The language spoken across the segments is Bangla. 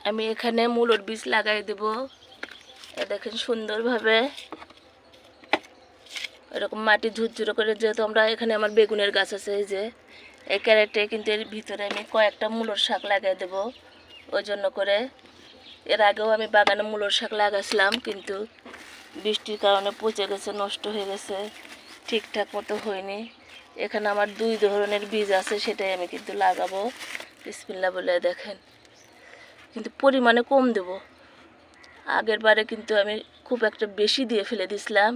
আমি এখানে মূলোর বীজ লাগাই দেব। দেখেন সুন্দরভাবে এরকম মাটি ঝুরঝুরে করে, যেহেতু আমরা এখানে আমার বেগুনের গাছ আছে, এই যে এই ক্যারেটে কিন্তু এর ভিতরে আমি কয়েকটা মূলোর শাক লাগাই দেব। ওই জন্য করে এর আগেও আমি বাগানে মূলোর শাক লাগাইছিলাম, কিন্তু বৃষ্টির কারণে পচে গেছে, নষ্ট হয়ে গেছে, ঠিকঠাক মতো হয়নি। এখানে আমার 2 ধরনের বীজ আছে, সেটাই আমি কিন্তু লাগাবো বিসমিল্লাহ বলে। দেখেন কিন্তু পরিমাণে কম দেব। আগের বারে কিন্তু আমি খুব একটা বেশি দিয়ে ফেলে দিছিলাম,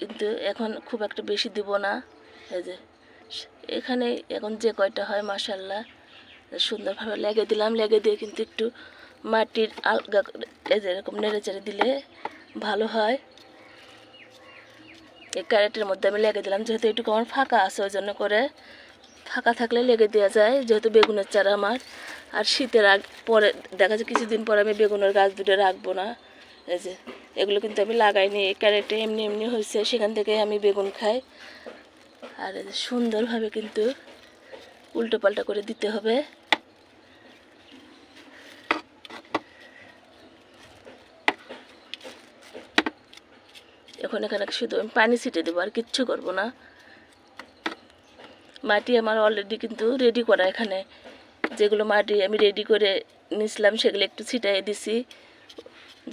কিন্তু এখন খুব একটা বেশি দেব না। এই যে এখানে এখন যে কয়টা হয় মাশাআল্লাহ সুন্দরভাবে লেগে দিলাম। লেগে দিয়ে কিন্তু একটু মাটির আলগা এই যে এরকম নেড়ে চেড়ে দিলে ভালো হয়। এই ক্যারেটের মধ্যে আমি লেগে দিলাম, যেহেতু একটু আমার ফাঁকা আছে, ওই জন্য করে ফাঁকা থাকলে লেগে দেওয়া যায়, যেহেতু বেগুনের চারা আমার। আর শীতের পরে দেখা যায় কিছুদিন পরে আমি বেগুনের গাছ দুটো রাখবো না। এই যে এগুলো কিন্তু আমি লাগাইনি, এই ক্যারেটে এমনি এমনি হয়েছে, সেখান থেকে আমি বেগুন খাই। আর সুন্দরভাবে কিন্তু উল্টো পাল্টা করে দিতে হবে। এখন এখানে শুধু আমি পানি ছিটে দেবো, আর কিচ্ছু করবো না। মাটি আমার অলরেডি কিন্তু রেডি করা। এখানে যেগুলো মাটি আমি রেডি করে নিয়েছিলাম সেগুলো একটু ছিটাই দিছি,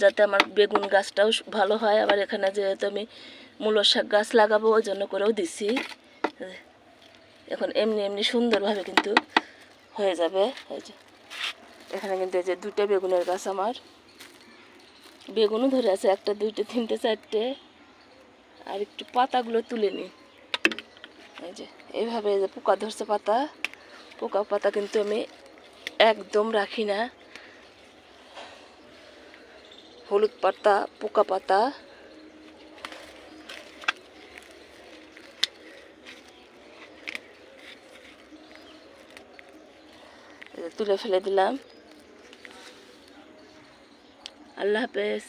যাতে আমার বেগুন গাছটাও ভালো হয়। আবার এখানে যেহেতু আমি মূলোর শাক গাছ লাগাবো, ওই জন্য করেও দিছি। এখন এমনি এমনি সুন্দরভাবে কিন্তু হয়ে যাবে। এই যে এখানে কিন্তু এই যে 2টা বেগুনের গাছ আমার, বেগুনও ধরে আছে, 1টা 2টা 3টে 4টে। আর একটু পাতাগুলো তুলে নিই। এই যে এইভাবে যে পোকা ধরছে পাতা, পোকা পাতা কিন্তু আমি একদম রাখি না। হলুদ পাতা, পোকা পাতা তুলে ফেলে দিলাম। আল্লাহ হাফেজ।